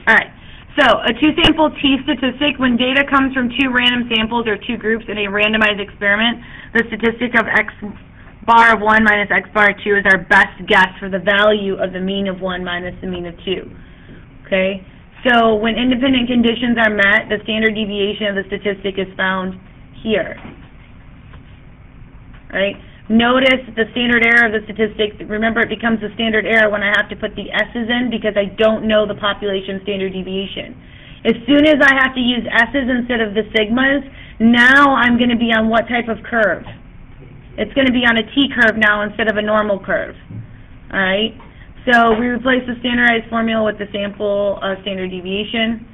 Alright, so a two-sample t-statistic, when data comes from two random samples or two groups in a randomized experiment, the statistic of x bar of 1 minus x bar of 2 is our best guess for the value of the mean of 1 minus the mean of 2. Okay? So when independent conditions are met, the standard deviation of the statistic is found here. Right? Notice the standard error of the statistic. Remember, it becomes the standard error when I have to put the S's in because I don't know the population standard deviation. As soon as I have to use S's instead of the sigmas, now I'm going to be on what type of curve? It's going to be on a T-curve now instead of a normal curve. All right? So we replace the standardized formula with the sample standard deviation,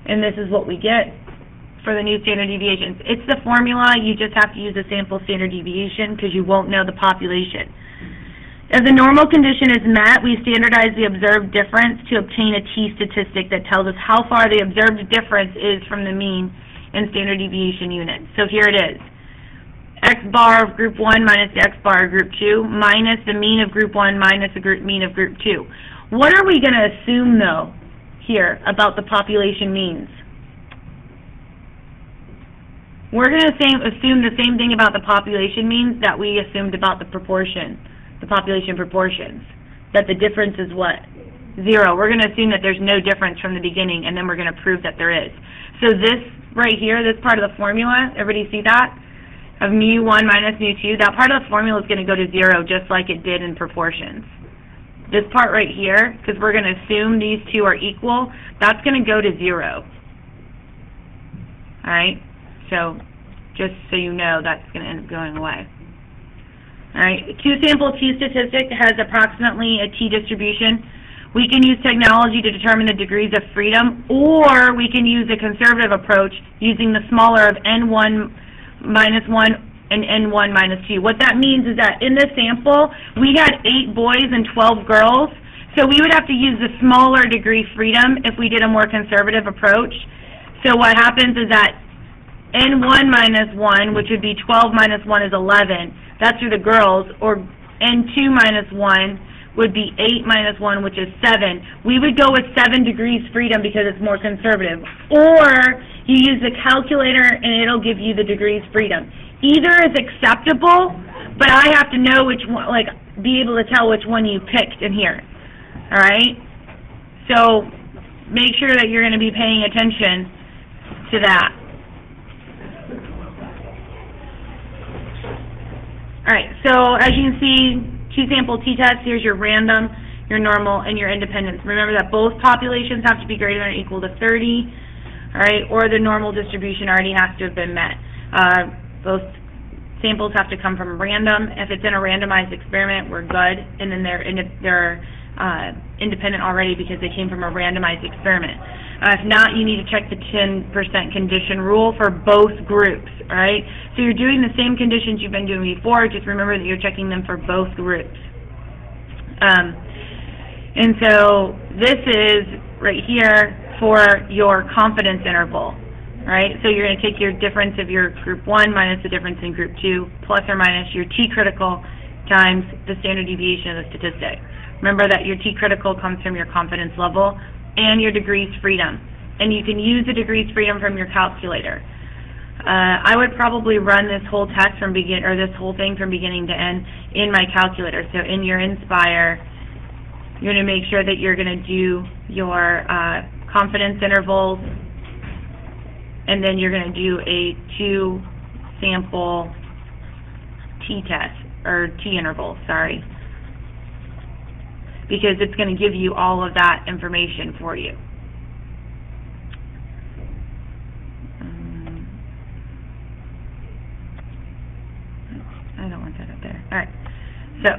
and this is what we get for the new standard deviations. It's the formula, you just have to use the sample standard deviation because you won't know the population. If the normal condition is met, we standardize the observed difference to obtain a t-statistic that tells us how far the observed difference is from the mean in standard deviation units. So here it is. X bar of group 1 minus the X bar of group 2 minus the mean of group 1 minus the mean of group 2. What are we going to assume, though, here about the population means? We're going to assume the same thing about the population means that we assumed about the population proportions, that the difference is what? 0. We're going to assume that there's no difference from the beginning, and then we're going to prove that there is. So this right here, this part of the formula, everybody see that? Of mu1 minus mu2, that part of the formula is going to go to 0 just like it did in proportions. This part right here, because we're going to assume these two are equal, that's going to go to 0. Alright? So, just so you know, that's going to end up going away. Alright, two-sample t-statistic has approximately a t-distribution. We can use technology to determine the degrees of freedom, or we can use a conservative approach using the smaller of n1 minus 1 and n1 minus 2. What that means is that in this sample, we had 8 boys and 12 girls, so we would have to use the smaller degree freedom if we did a more conservative approach. So what happens is that n1 minus 1, which would be 12 minus 1 is 11. That's for the girls. Or n2 minus 1 would be 8 minus 1, which is 7. We would go with 7 degrees freedom because it's more conservative. Or you use the calculator and it'll give you the degrees freedom. Either is acceptable, but I have to know which one, like, be able to tell which one you picked in here. All right? So make sure that you're going to be paying attention to that. Alright, so as you can see, two-sample t-test, here's your random, your normal, and your independence. Remember that both populations have to be greater than or equal to 30, alright, or the normal distribution already has to have been met. Both samples have to come from random. If it's in a randomized experiment, we're good, and then they're independent already because they came from a randomized experiment. If not, you need to check the 10% condition rule for both groups, all right? So you're doing the same conditions you've been doing before, just remember that you're checking them for both groups. And so this is right here for your confidence interval, right? So you're going to take your difference of your group 1 minus the difference in group 2 plus or minus your t-critical times the standard deviation of the statistic. Remember that your t-critical comes from your confidence level and your degrees freedom. And you can use the degrees freedom from your calculator. I would probably run this whole test from this whole thing from beginning to end in my calculator. So in your Inspire, you're going to make sure that you're going to do your confidence intervals, and then you're going to do a two-sample t-test, or t-interval, sorry, because it's going to give you all of that information for you. I don't want that up there. All right. So,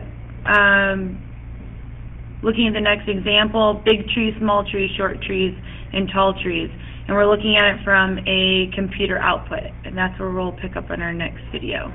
looking at the next example, big trees, small trees, short trees, and tall trees. And we're looking at it from a computer output, and that's where we'll pick up in our next video.